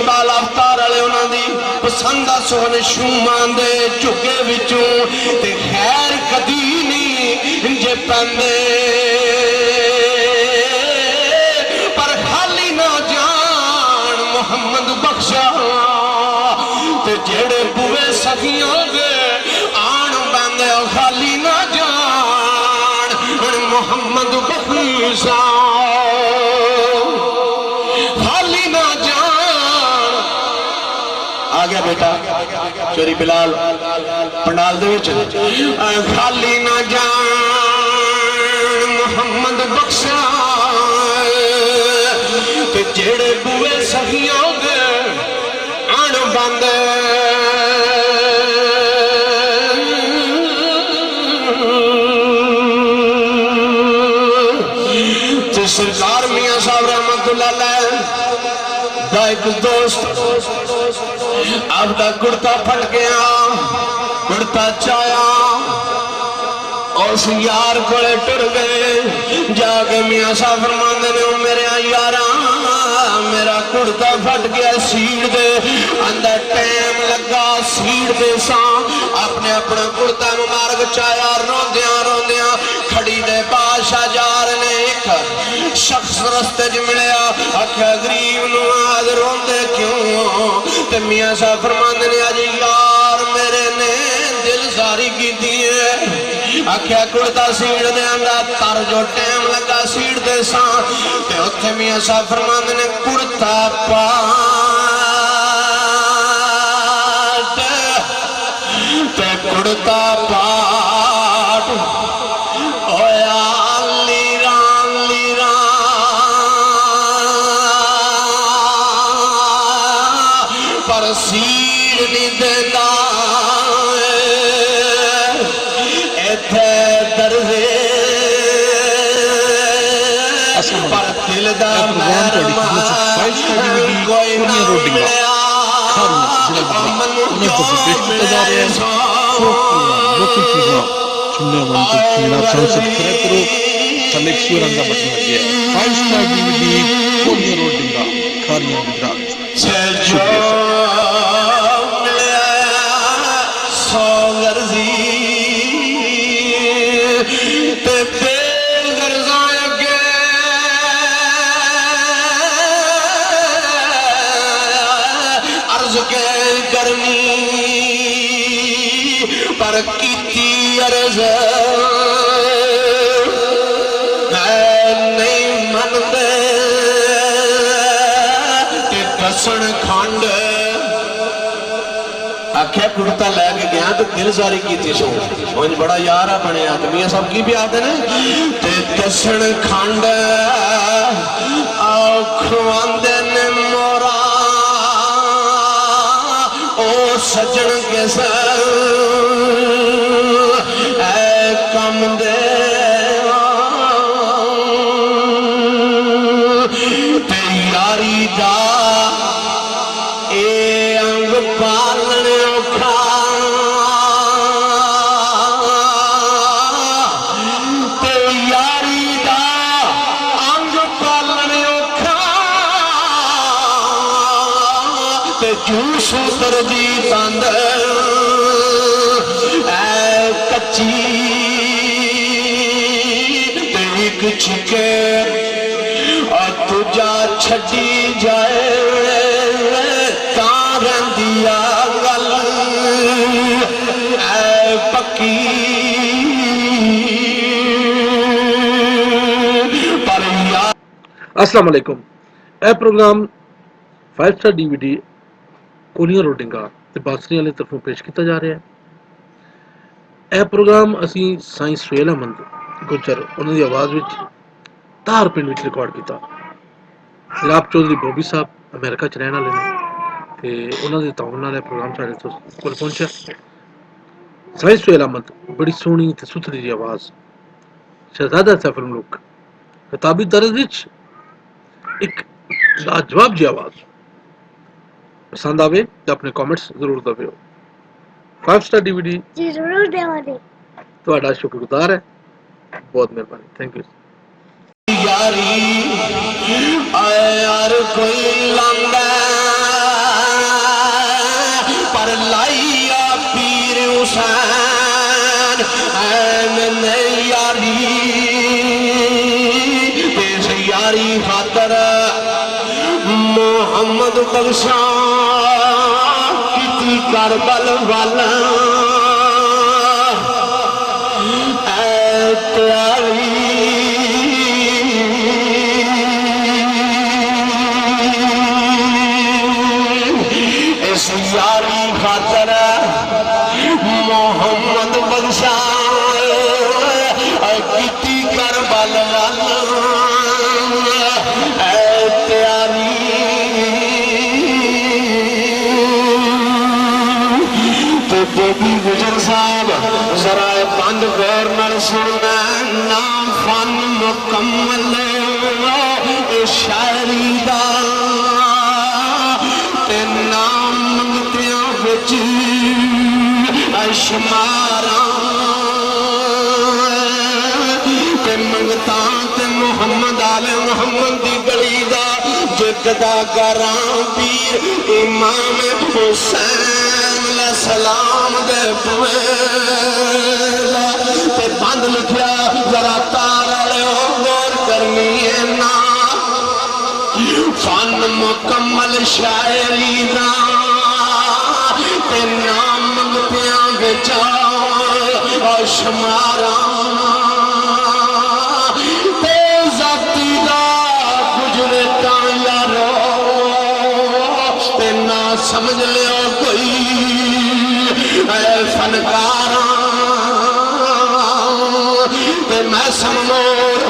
इकबाल अवतार वाले उन्होंने पसंद आ सोहन शूमा दे झुके विचों ते खैर कदी नहीं जे पैंदे पर खाली ना जान मुहम्मद बख्शा ते जेड़े बुए सखियों दे आन पैंदे खाली ना जान मुहम्मद बख्शा आ गया बेटा चोरी बिलाल पंडाल दे विच खाली ना जान मुहम्मद बख्शा ते जेड़े बुए सखियों दे आन बंद ते सरकार मियां साहब रहमतुल्लाह अलैह दा एक दोस्त आपका कुर्ता फट गया कुर्ता चाया उस यार को टुर गए जाके मियां साहब फरमांदे ने मेरे यारा मेरा कुर्ता फट गया सीड़ दे अंदर टाइम लगा सीड़ दे सा अपने अपना कुर्ता मुबारक चाया रोंदियां रोंदियां खड़ी दे बादशाह जार ने एक शख्स रस्ते च मिलया आख्या गरीब नूं आज रोंदे क्यों ते मियां साहब फरमांदे ने अज यार मेरे ने दिल सारी कीती है आख्या कुर्ता सीड़ दे आंदा तर जो टाइम लगा सीड़ दे सा ते उत्थे मियां साहब फरमांदे ने कुर्ता पाट ते कुर्ता पाट होया पर सीड़ नहीं देता इत्थे दर्जे पर दिल दा कोई ना मिलिया पर कीती अर्ज नहीं मनदे ते दसन खंड आख्या कुर्ता लैके गया तो दिल सारी की सोच बड़ा यार है बने आदमी सब की भी आते ने ते दसन खंड खुआंदे ने मोरा ओ सजन के सर कम दे ते यारी दा ए अंग पालन औखा ते यारी दा अंग पालन औखा ते जूस दर्दी तंद कच्ची छिके और तुझा छड़ी जाए दिया गल पक्की पर अस्सलाम वालेकुम। यह प्रोग्राम 5 स्टार DVD कोलियां रोटिंगा ते बासरी वाली तरफों पेश किया जा रहा है। यह प्रोग्राम असी साईं सुहेल अहमद गुजर उन्होंने आवाज़ में धार पिंड में रिकॉर्ड किया। जनाब चौधरी बॉबी साहब अमेरिका च रहने वाले हैं ते उन्होंने ताउन नाल प्रोग्राम साढ़े कोल पहुंचा। साईं सुहेल अहमद बड़ी सोहनी ते सुथरी जी आवाज़, शहजादा सैफुल मुल्क खिताबी दर्ज विच एक लाजवाब जी आवाज़। पसंद आवे तो अपने कमेंट्स जरूर दबियो। 5 स्टार DVD जी जरूर देवानी ਤੁਹਾਡਾ शुक्रगुजार है, बहुत मेहरबानी, थैंक यू। यारी यार कोई लंदा लाइया पीर हुसैन मैंने यारी तेज यारी खातर मोहम्मद बख्शा किती करबल वाला इस यारी खातर मोहम्मद बख्शा किती करबल वाला तैयारी तो बेबी गुजर साहब जरा बंद गौर नाल सुनना नाम फन मुकम्मल शायरी दा ते नाम मंगतियां विच शुमारा ते मंगता ते मुहम्मद आले मुहम्मद दी गली दा जिकदा करां पीर इमाम हुसैन सलाम दे पवेला ते बंद लिखिया जरा तार वाले गौर करनी है ना फन मुकम्मल शायरी ना ते नाम मंगतियां बेचा और शुमारा ते जाती दा गुजरे ता यारो ते ना समझ लियो कोई फनकारा ते मैं समोर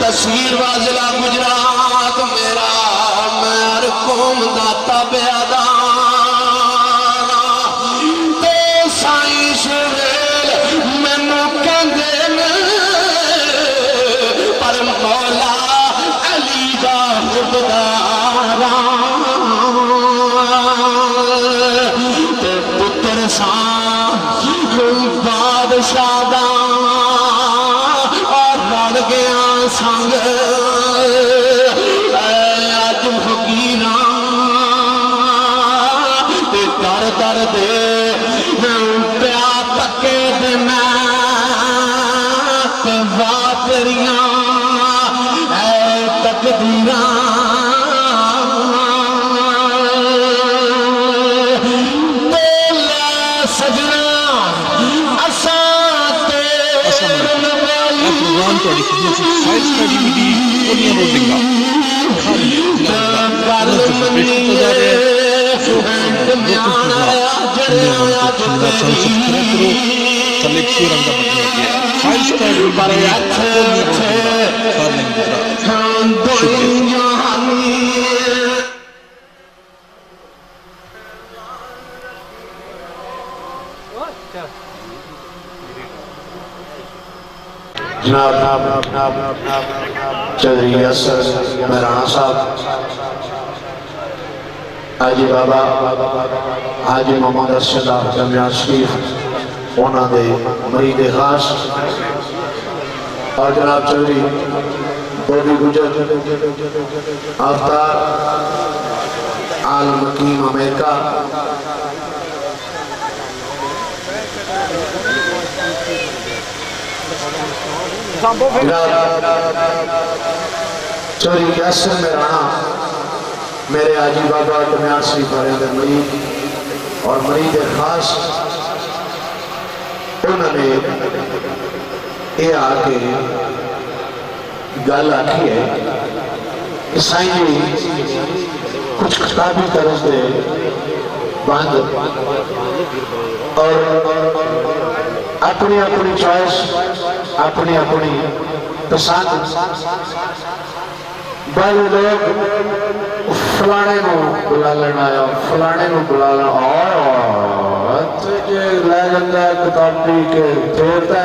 तस्वीर वाजिला गुजरात मेरा मैं हर कौम दाता बेअदा ते साईं सुहेल मैनू कहंदे ने पर मौला अली दा खुदारा ते पुत्र सा बादशाह दा और लड़ गया संग अज फकीरा ते दर दर दे प्या तके दे मैं ते वापरियां तकदीरा प्रोग्राम थोड़ी खिदमत से 5 स्टार डीवीडी कोनिया रोडिंगा पेश किया जा रहा है सो सब्सक्राइब करो थले शेयर अंदा बटन लगे 5 स्टार डीवीडी कोनिया रोडिंगा शुक्रिया जनाब चौधरी असर महराना साहब हाजी बाबा हाजी मोहम्मद अरशद जमिया शरीफ उन्होंने मरीद खास और जनाब चौधरी बोबी गुजर अवतार आल मकीम अमेरिका चौधरी यासिर महराना मेरे आजी बाबा जमियात शरीफ वाले मरीद और मरीद खास उन्होंने ये आके गल आखी है कि साईं जी कुछ किताबी तरह से बंद और अपनी अपनी चॉइस अपनी अपनी पसंद बड़े लोग फलाने को बुला लेना आया फलाने को बुला लेना किताबी के देता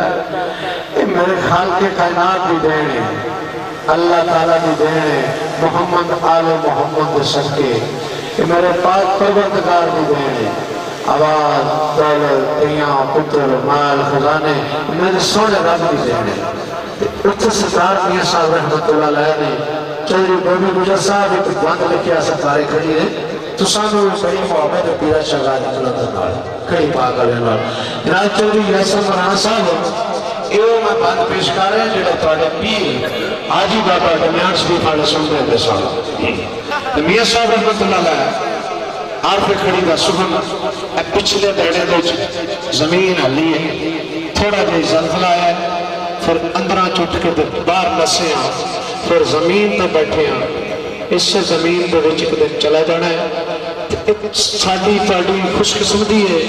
मेरे ख्याल के कायनात भी देने अल्लाह ताला भी देने मोहम्मद आले मोहम्मद सके मेरे पाक परवरदिगार भी देने आवाज दौलत तियां पुत्र माल खजाने मेरे सोने रब भी देने उत्तर सरकार मियां साहब रहमतुल्लाह अलैह ने चौधरी बोबी गुजर साहब एक बंद लिखिया सरकारें खड़ी है तो सानू बड़ी मोहब्बत है पीरा शहजाद जलंधर नाल खड़ी पाक वाले नाल जनाब चौधरी यासर मराना साहब यो मैं बंद पेश कर रहा जेड़ा तुहाडे पीर हाजी बाबा दरमियान शरीफ वाले सुनते हैं सन ते मियां साहब रहमतुल्लाह अलैह आरफे खड़ी दा सुबह पिछले बेड़े दे जमीन हली है थोड़ा जिहा जलजला आया फिर अंदर चुट के बाहर नसे फिर जमीन पर बैठे इस जमीन के विच एक दिन चला जाना है साडी तुहाडी खुशकिस्मती है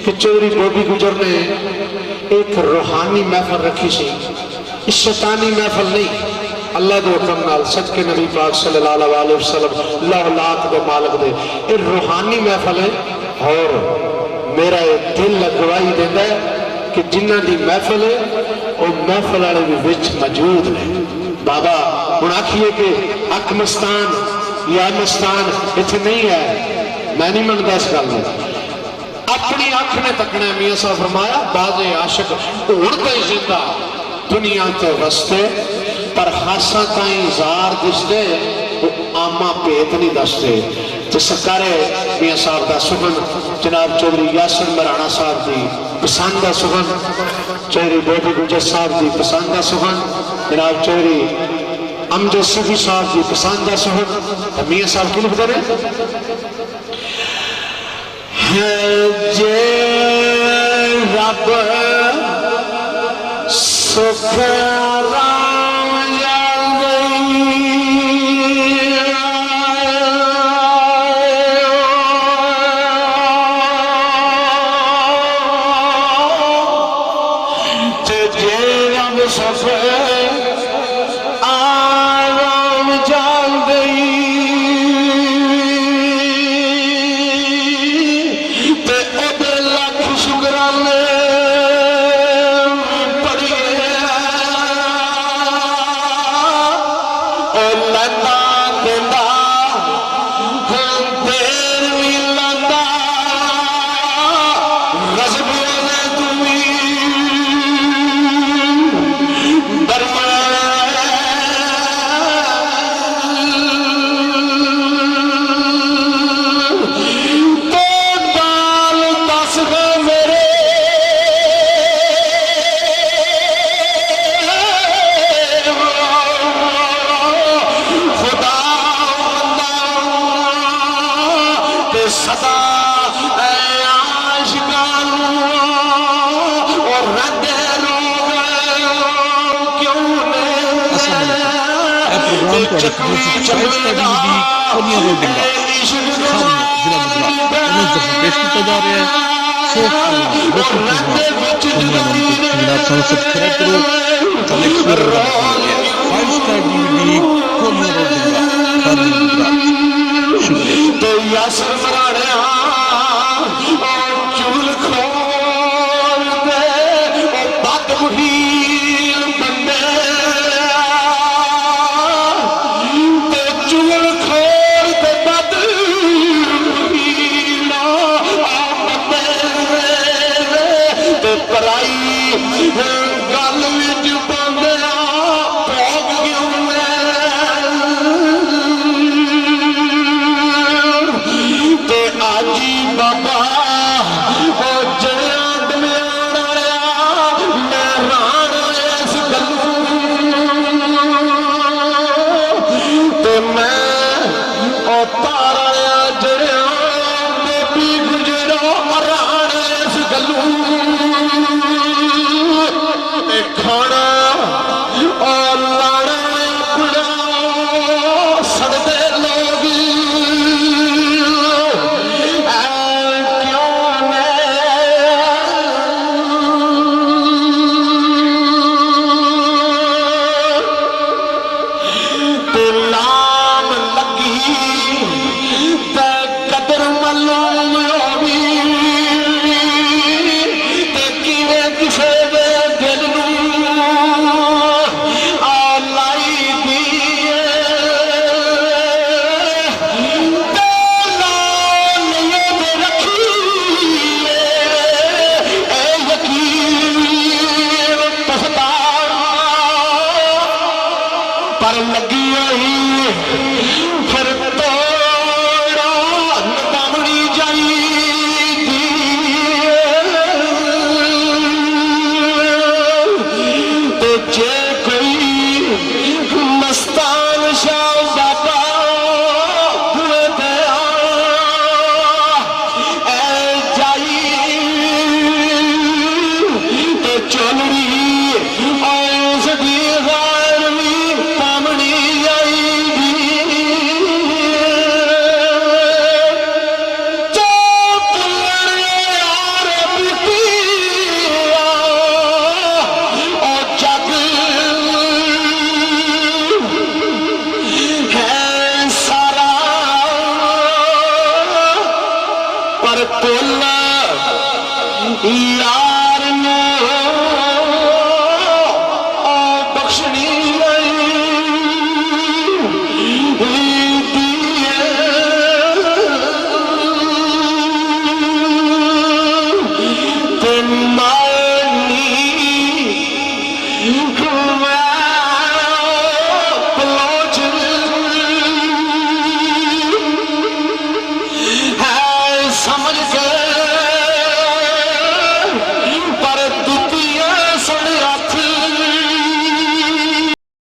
कि चौधरी बोबी गुजर ने एक रूहानी महफल रखी सी इस शैतानी महफल नहीं अल्लाह के हुक्म नाल सदके नबी पाक सल्लल्लाहु अलैहि वसल्लम लाख दे मालिक दे ये रूहानी महफल है और मेरा दिल गवाही देता है कि जिन्हां दी महफल है वो महफल वाले भी विच मौजूद ने बाबा हुण आखिए कि अकमस्तान या मस्तान इत्थे नहीं है मैं नहीं मनदा इस गल नूं अपनी अख ने तकना मियां साहब फरमाया बाज़े आशिक उड़ते जिंदा दुनिया ते वसते पर हासा ताई जार दिसदे आमा भेत नहीं दसते तो सरकारे मियां साहब का सुगन जनाब चौधरी यासर मराना साहब की पसंद का सुगन चौधरी बोबी गुजर साहब की पसंद का सुगन जनाब चौधरी अमजद सफी साहब की पसंद का सुगन मियां साहब की लिखते रहे जे रब सुख चलड़ी उस दी गारवी पामनी आईगी पर कुल यार